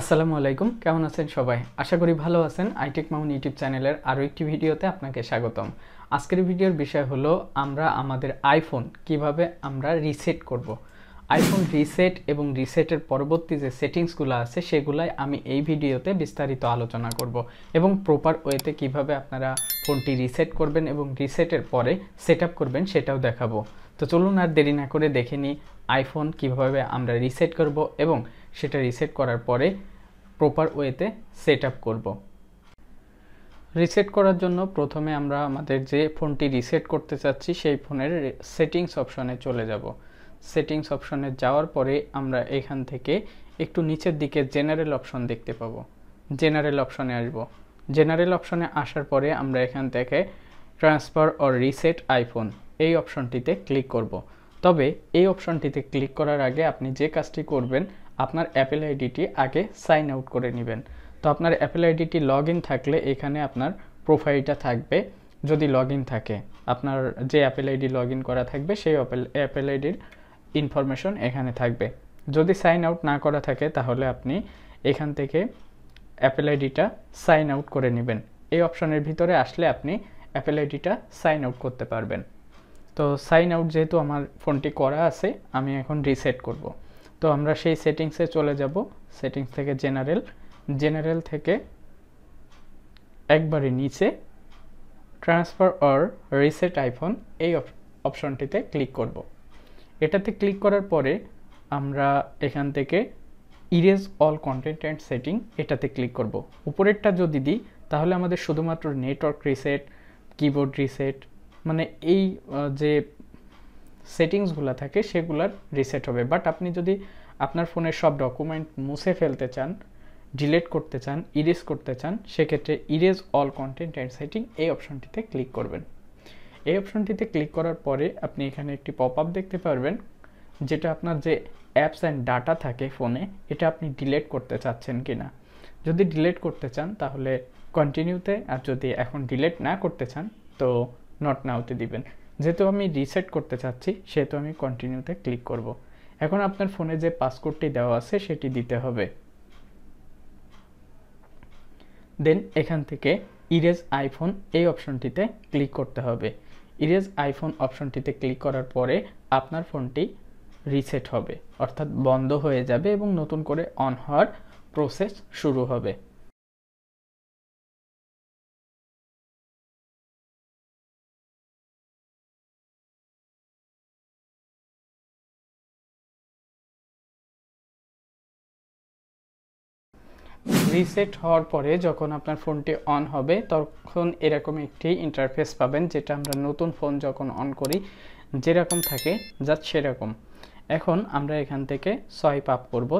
আসসালামু আলাইকুম, কেমন আছেন সবাই? আশা করি ভালো আছেন। iTechMamun ইউটিউব চ্যানেলের আরও একটি ভিডিওতে আপনাকে স্বাগতম। আজকের ভিডিওর বিষয় হলো আমরা আমাদের আইফোন কিভাবে আমরা রিসেট করব। আইফোন রিসেট এবং রিসেটের পরবর্তী যে সেটিংসগুলো আছে সেগুলাই আমি এই ভিডিওতে বিস্তারিত আলোচনা করব এবং প্রপার ওয়েতে কিভাবে আপনারা ফোনটি রিসেট করবেন এবং রিসেটের পরে সেট আপ করবেন সেটাও দেখাবো। তো চলুন আর দেরি না করে দেখে নিই আইফোন কিভাবে আমরা রিসেট করব এবং সেটা রিসেট করার পরে প্রপার ওয়েতে সেট আপ করব। রিসেট করার জন্য প্রথমে আমরা আমাদের যে ফোনটি রিসেট করতে চাচ্ছি সেই ফোনের সেটিংস অপশনে চলে যাব। সেটিংস অপশনে যাওয়ার পরে আমরা এখান থেকে একটু নিচের দিকে জেনারেল অপশন দেখতে পাবো। জেনারেল অপশনে আসব। জেনারেল অপশনে আসার পরে আমরা এখান থেকে ট্রান্সফার অর রিসেট আইফোন এই অপশনটিতে ক্লিক করব। তবে এই অপশনটিতে ক্লিক করার আগে আপনি যে কাজটি করবেন, আপনার অ্যাপেল আইডিটি আগে সাইন আউট করে নেবেন। তো আপনার অ্যাপেল আইডিটি লগ ইন থাকলে এখানে আপনার প্রোফাইলটা থাকবে। যদি লগ ইন থাকে, আপনার যে অ্যাপেল আইডি লগ ইন করা থাকবে সেই অ্যাপেল আইডির ইনফরমেশন এখানে থাকবে। যদি সাইন আউট না করা থাকে তাহলে আপনি এখান থেকে অ্যাপেল আইডিটা সাইন আউট করে নেবেন। এই অপশনের ভিতরে আসলে আপনি অ্যাপেল আইডিটা সাইন আউট করতে পারবেন। তো সাইন আউট যেহেতু আমার ফোনটি করা আছে, আমি এখন রিসেট করব। তো আমরা সেই সেটিংসে চলে যাব। সেটিংস থেকে জেনারেল থেকে একবারে নিচে ট্রান্সফার অর রিসেট আইফোন এই অপশনটিতে ক্লিক করব। এটাতে ক্লিক করার পরে আমরা এখান থেকে erase all content and setting এটাতে ক্লিক করব। উপরেরটা যদি দিই তাহলে আমাদের শুধুমাত্র নেটওয়ার্ক রিসেট, কিবোর্ড রিসেট, মানে এই যে সেটিংসগুলো থাকে সেগুলার রিসেট হবে। বাট আপনি যদি আপনার ফোনের সব ডকুমেন্ট মুছে ফেলতে চান, ডিলিট করতে চান, ইরেজ করতে চান, সেক্ষেত্রে erase all content and setting এই অপশনটিতে ক্লিক করবেন। এই অপশনটিতে ক্লিক করার পরে আপনি এখানে একটি পপ আপ দেখতে পারবেন, যেটা আপনার যে অ্যাপস অ্যান্ড ডাটা থাকে ফোনে, এটা আপনি ডিলিট করতে চাচ্ছেন কিনা। যদি ডিলিট করতে চান তাহলে কন্টিনিউতে, আর যদি এখন ডিলিট না করতে চান তো নট নাওতে দিবেন। যেহেতু আমি রিসেট করতে চাচ্ছি সেহেতু আমি কন্টিনিউতে ক্লিক করব। এখন আপনার ফোনে যে পাসকোডটি দেওয়া আছে সেটি দিতে হবে। দেন এখান থেকে ইরেজ আইফোন এই অপশনটিতে ক্লিক করতে হবে। ইরেজ আইফোন অপশনটিতে ক্লিক করার পরে আপনার ফোনটি রিসেট হবে, অর্থাৎ বন্ধ হয়ে যাবে এবং নতুন করে অন হওয়ার প্রসেস শুরু হবে। রিসেট হওয়ার পরে যখন আপনার ফোনটি অন হবে তখন এরকম একটি ইন্টারফেস পাবেন, যেটা আমরা নতুন ফোন যখন অন করি যেরকম থাকে জাস্ট সেরকম। এখন আমরা এখান থেকে সোয়াইপ আপ করব।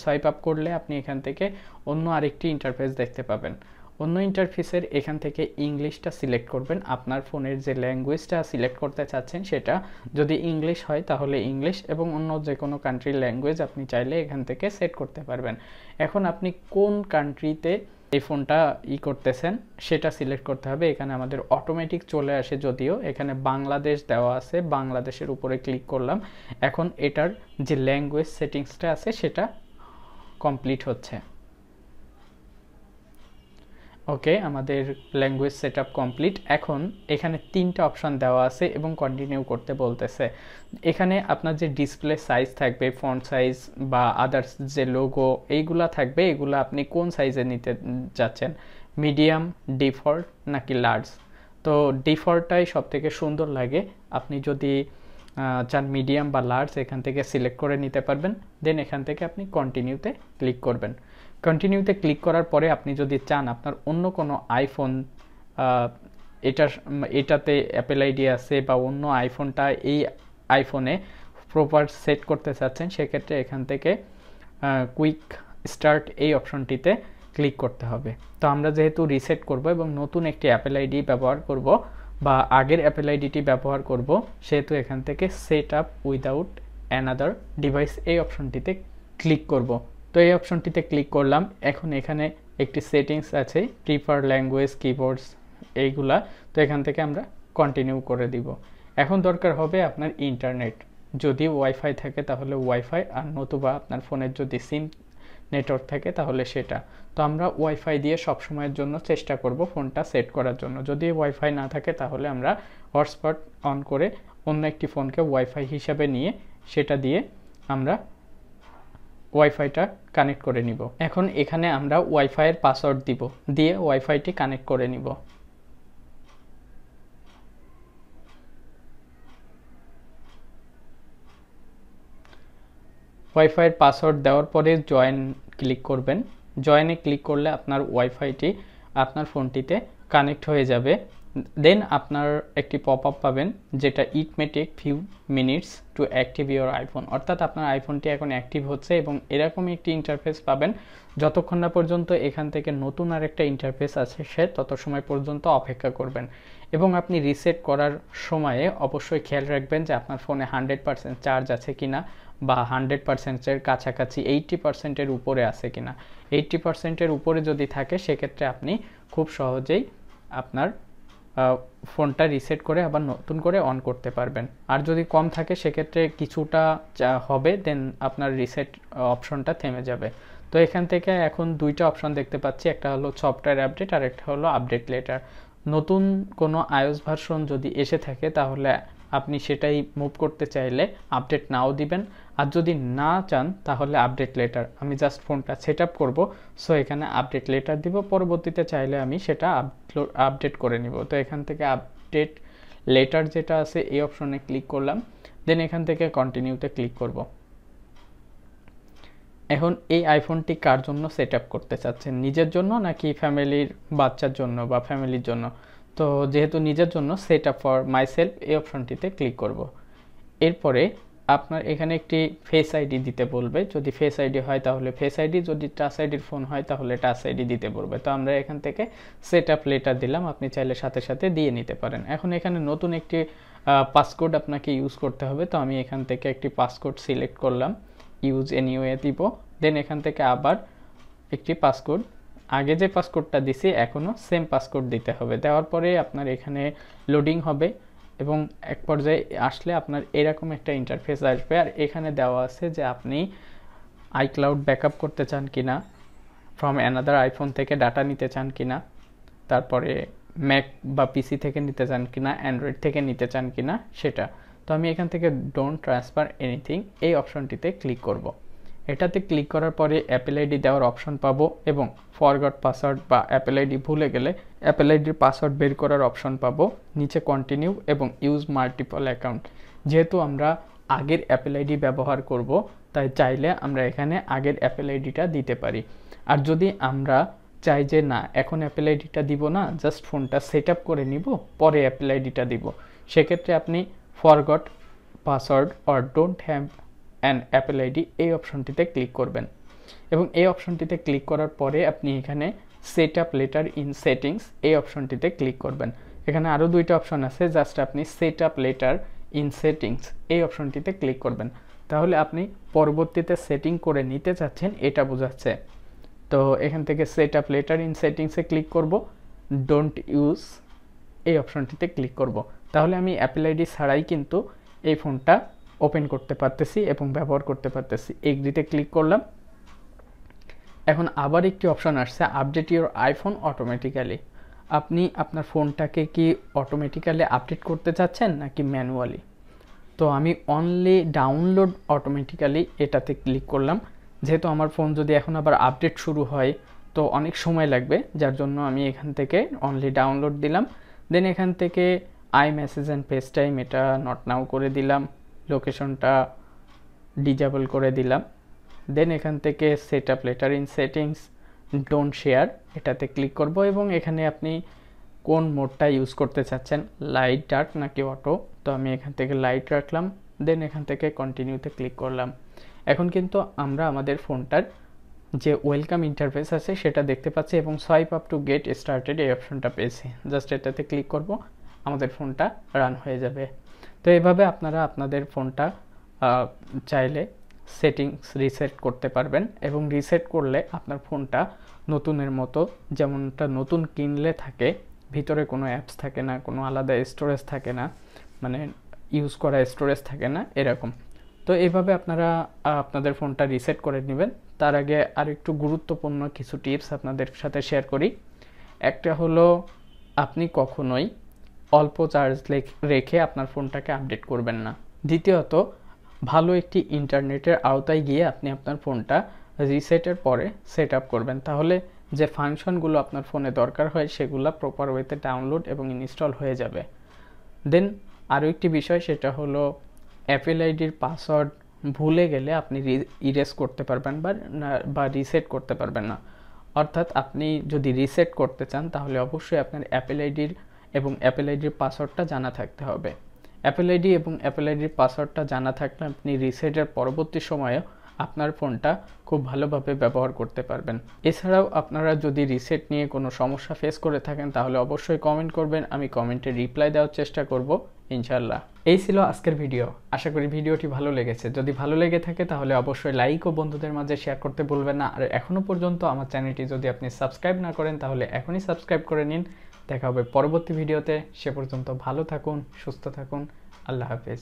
সোয়াইপ আপ করলে আপনি এখান থেকে অন্য আরেকটি ইন্টারফেস দেখতে পাবেন। অন্য ইন্টারফেসের এখান থেকে ইংলিশটা সিলেক্ট করবেন। আপনার ফোনের যে ল্যাঙ্গুয়েজটা সিলেক্ট করতে চাচ্ছেন সেটা যদি ইংলিশ হয় তাহলে ইংলিশ, এবং অন্য যে কোনো কান্ট্রির ল্যাঙ্গুয়েজ আপনি চাইলে এখান থেকে সেট করতে পারবেন। এখন আপনি কোন কান্ট্রিতে এই ফোনটা করতেছেন সেটা সিলেক্ট করতে হবে। এখানে আমাদের অটোমেটিক চলে আসে, যদিও এখানে বাংলাদেশ দেওয়া আছে, বাংলাদেশের উপরে ক্লিক করলাম। এখন এটার যে ল্যাঙ্গুয়েজ সেটিংসটা আছে সেটা কমপ্লিট হচ্ছে। ওকে, আমাদের ল্যাঙ্গুয়েজ সেটআপ কমপ্লিট। এখন এখানে তিনটা অপশন দেওয়া আছে এবং কন্টিনিউ করতে বলতেছে। এখানে আপনার যে ডিসপ্লে সাইজ থাকবে, ফন্ট সাইজ বা আদার্স যে লোগো এইগুলা থাকবে, এগুলো আপনি কোন সাইজে নিতে যাচ্ছেন, মিডিয়াম, ডিফল্ট নাকি লার্জ। তো ডিফল্টটাই সব থেকে সুন্দর লাগে। আপনি যদি চান মিডিয়াম বা লার্জ এখান থেকে সিলেক্ট করে নিতে পারবেন। দেন এখান থেকে আপনি কন্টিনিউতে ক্লিক করবেন। কন্টিনিউতে ক্লিক করার পরে আপনি যদি চান আপনার অন্য কোনো আইফোন এটাতে অ্যাপেল আইডি আছে বা অন্য আইফোনটা এই আইফোনে প্রপার সেট করতে চাচ্ছেন, সেক্ষেত্রে এখান থেকে কুইক স্টার্ট এই অপশনটিতে ক্লিক করতে হবে। তো আমরা যেহেতু রিসেট করব এবং নতুন একটি অ্যাপেল আইডি ব্যবহার করব বা আগের অ্যাপেল আইডিটি ব্যবহার করব, সেহেতু এখান থেকে set up without another device এই অপশনটিতে ক্লিক করব। তো এই অপশনটিতে ক্লিক করলাম। এখন এখানে একটি সেটিংস আছে, প্রিফার ল্যাঙ্গুয়েজ, কিবোর্ডস এইগুলা। তো এখান থেকে আমরা কন্টিনিউ করে দিব। এখন দরকার হবে আপনার ইন্টারনেট। যদি ওয়াইফাই থাকে তাহলে ওয়াইফাই, আর নতুবা আপনার ফোনের যদি সিম নেটওয়ার্ক থাকে তাহলে সেটা। তো আমরা ওয়াইফাই দিয়ে সব সময়ের জন্য চেষ্টা করব ফোনটা সেট করার জন্য। যদি ওয়াইফাই না থাকে তাহলে আমরা হটস্পট অন করে অন্য একটি ফোনকে ওয়াইফাই হিসাবে নিয়ে সেটা দিয়ে আমরা ওয়াইফাইটা কানেক্ট করে নিব। এখন এখানে আমরা ওয়াইফাইয়ের পাসওয়ার্ড দিব, দিয়ে ওয়াইফাইটি কানেক্ট করে নিব। ওয়াইফাইয়ের পাসওয়ার্ড দেওয়ার পরে জয়েন ক্লিক করবেন। জয়েনে ক্লিক করলে আপনার ওয়াইফাইটি আপনার ফোনটিতে কানেক্ট হয়ে যাবে। দেন আপনার একটি পপ আপ পাবেন যেটা it may take few minutes to active your iPhone, অর্থাৎ আপনার আইফোনটি এখন অ্যাক্টিভ হচ্ছে এবং এরকমই একটি ইন্টারফেস পাবেন। যতক্ষণ না পর্যন্ত এখান থেকে নতুন আরেকটা ইন্টারফেস আছে সে তত সময় পর্যন্ত অপেক্ষা করবেন। এবং আপনি রিসেট করার সময়ে অবশ্যই খেয়াল রাখবেন যে আপনার ফোনে 100% চার্জ আছে কিনা বা 100%-এর কাছাকাছি 80%-এর উপরে আছে কিনা। 80%-এর উপরে যদি থাকে সেক্ষেত্রে আপনি খুব সহজেই আপনার ফোনটা রিসেট করে আবার নতুন করে অন করতে পারবেন। আর যদি কম থাকে সেক্ষেত্রে কিছুটা হবে, দেন আপনার রিসেট অপশনটা থেমে যাবে। তো এখান থেকে এখন দুইটা অপশন দেখতে পাচ্ছি, একটা হলো সফটওয়্যার আপডেট আর একটা হলো আপডেট লেটার। নতুন কোনো iOS ভার্সন যদি এসে থাকে তাহলে আপনি সেটাই মুভ করতে চাইলে আপডেট নাও দিবেন, আর যদি না চান তাহলে আপডেট লেটার। আমি জাস্ট ফোনটা সেট আপ করবো, সো এখানে আপডেট লেটার দিব, পরবর্তীতে চাইলে আমি সেটা আপডেট করে নিব। তো এখান থেকে আপডেট লেটার যেটা আছে এই অপশনে ক্লিক করলাম, দেন এখান থেকে কন্টিনিউতে ক্লিক করব। এখন এই আইফোনটি কার জন্য সেট আপ করতে চাচ্ছেন, নিজের জন্য নাকি ফ্যামিলির বাচ্চার জন্য বা ফ্যামিলির জন্য? তো যেহেতু নিজের জন্য set up for my self এই অপশনটিতে ক্লিক করব। এরপরে আপনার এখানে একটি ফেস আইডি দিতে বলবে, যদি ফেস আইডি হয় তাহলে ফেস আইডি, যদি টাচ আইডির ফোন হয় তাহলে টাচ আইডি দিতে বলবে। তো আমরা এখান থেকে সেট আপ লেটার দিলাম, আপনি চাইলে সাথে সাথে দিয়ে নিতে পারেন। এখন এখানে নতুন একটি পাসকোড আপনাকে ইউজ করতে হবে, তো আমি এখান থেকে একটি পাসকোড সিলেক্ট করলাম, ইউজ এনিওয়ে দিব। দেন এখান থেকে আবার একটি পাসকোড, আগে যে পাসকোডটা দিছি এখনও সেম পাসকোড দিতে হবে। দেওয়ার পরে আপনার এখানে লোডিং হবে এবং এক পর্যায়ে আসলে আপনার এরকম একটা ইন্টারফেস আসবে। আর এখানে দেওয়া আছে যে আপনি আইক্লাউড ব্যাকআপ করতে চান কিনা, ফ্রম অ্যানাদার আইফোন থেকে ডাটা নিতে চান কিনা, তারপরে ম্যাক বা পিসি থেকে নিতে চান কিনা, অ্যান্ড্রয়েড থেকে নিতে চান কিনা সেটা। তো আমি এখান থেকে ডোন্ট ট্রান্সফার এনিথিং এই অপশনটিতে ক্লিক করব। এটাতে ক্লিক করার পরে অ্যাপেল আইডি দেওয়ার অপশন পাবো এবং ফরগট পাসওয়ার্ড বা অ্যাপেল আইডি ভুলে গেলে অ্যাপেল আইডির পাসওয়ার্ড বের করার অপশন পাবো। নিচে কন্টিনিউ এবং ইউজ মাল্টিপল অ্যাকাউন্ট, যেহেতু আমরা আগের অ্যাপেল আইডি ব্যবহার করব তাই চাইলে আমরা এখানে আগের অ্যাপেল আইডিটা দিতে পারি। আর যদি আমরা চাই যে না এখন অ্যাপেল আইডিটা দিব না, জাস্ট ফোনটা সেট আপ করে নিব পরে অ্যাপেল আইডিটা দিব, সেক্ষেত্রে আপনি forgot password or don't have an Apple ID এই অপশনটিতে ক্লিক করবেন। এবং এই অপশনটিতে ক্লিক করার পরে আপনি এখানে set up letter in settings এই অপশনটিতে ক্লিক করবেন। এখানে আরও দুইটা অপশন আছে, জাস্ট আপনি set up letter in settings এই অপশনটিতে ক্লিক করবেন, তাহলে আপনি পরবর্তীতে সেটিং করে নিতে চাচ্ছেন এটা বোঝাচ্ছে। তো এখান থেকে সেট আপ লেটার ইন সেটিংসে ক্লিক করব, ডোন্ট ইউজ এই অপশনটিতে ক্লিক করব, তাহলে আমি অ্যাপেল আইডি ছাড়াই কিন্তু এই ফোনটা ওপেন করতে পারতেছি এবং ব্যবহার করতে পারতেছি। এগ্রিতে ক্লিক করলাম। এখন আবার একটি অপশন আসছে আপডেট ইউর আইফোন অটোমেটিক্যালি। আপনি আপনার ফোনটাকে কি অটোমেটিক্যালি আপডেট করতে চাচ্ছেন নাকি ম্যানুয়ালি? তো আমি অনলি ডাউনলোড অটোমেটিক্যালি এটাতে ক্লিক করলাম, যেহেতু আমার ফোন যদি এখন আবার আপডেট শুরু হয় তো অনেক সময় লাগবে, যার জন্য আমি এখান থেকে অনলি ডাউনলোড দিলাম। দেন এখান থেকে I message and face time এটা নট নাও করে দিলাম, লোকেশনটা ডিজেবল করে দিলাম। দেন এখান থেকে set up letter in settings don't share এটাতে ক্লিক করব এবং এখানে আপনি কোন মোডটা ইউজ করতে চাচ্ছেন, লাইট ডার্ক নাকি অটো, তো আমি এখান থেকে লাইট রাখলাম। দেন এখান থেকে কন্টিনিউতে ক্লিক করলাম। এখন কিন্তু আমরা আমাদের ফোনটার যে ওয়েলকাম ইন্টারফেস আছে সেটা দেখতে পাচ্ছি এবং swipe up to get started এই অপশনটা পেয়েছি, জাস্ট এটাতে ক্লিক করব, আমাদের ফোনটা রান হয়ে যাবে। তো এইভাবে আপনারা আপনাদের ফোনটা চাইলে সেটিংস রিসেট করতে পারবেন এবং রিসেট করলে আপনার ফোনটা নতুনের মতো, যেমনটা নতুন কিনলে থাকে, ভিতরে কোনো অ্যাপস থাকে না, কোনো আলাদা স্টোরেজ থাকে না, মানে ইউজ করা স্টোরেজ থাকে না এরকম। তো এইভাবে আপনারা আপনাদের ফোনটা রিসেট করে নেবেন, তার আগে আর একটু গুরুত্বপূর্ণ কিছু টিপস আপনাদের সাথে শেয়ার করি। একটা হলো আপনি কখনোই অল্প চার্জ রেখে আপনার ফোনটাকে আপডেট করবেন না। দ্বিতীয়ত ভালো একটি ইন্টারনেটের আওতায় গিয়ে আপনি আপনার ফোনটা রিসেটের পরে সেট আপ করবেন, তাহলে যে ফাংশনগুলো আপনার ফোনে দরকার হয় সেগুলো প্রপার ওয়েতে ডাউনলোড এবং ইনস্টল হয়ে যাবে। দেন আরও একটি বিষয়, সেটা হলো অ্যাপেল আইডির পাসওয়ার্ড ভুলে গেলে আপনি ইরেজ করতে পারবেন বা রিসেট করতে পারবেন না। অর্থাৎ আপনি যদি রিসেট করতে চান তাহলে অবশ্যই আপনার অ্যাপেল আইডির এবং অ্যাপেল আইডির পাসওয়ার্ডটা জানা থাকতে হবে। অ্যাপেল আইডি এবং অ্যাপেল আইডির পাসওয়ার্ডটা জানা থাকলে আপনি রিসেটের পরবর্তী সময়েও আপনার ফোনটা খুব ভালোভাবে ব্যবহার করতে পারবেন। এছাড়াও আপনারা যদি রিসেট নিয়ে কোনো সমস্যা ফেস করে থাকেন তাহলে অবশ্যই কমেন্ট করবেন, আমি কমেন্টে রিপ্লাই দেওয়ার চেষ্টা করব ইনশাল্লাহ। এই ছিল আজকের ভিডিও। আশা করি ভিডিওটি ভালো লেগেছে। যদি ভালো লেগে থাকে তাহলে অবশ্যই লাইক ও বন্ধুদের মাঝে শেয়ার করতে ভুলবেন না। আর এখনও পর্যন্ত আমার চ্যানেলটি যদি আপনি সাবস্ক্রাইব না করেন তাহলে এখনই সাবস্ক্রাইব করে নিন। দেখা হবে পরবর্তী ভিডিওতে। সে পর্যন্ত ভালো থাকুন, সুস্থ থাকুন। আল্লাহ হাফেজ।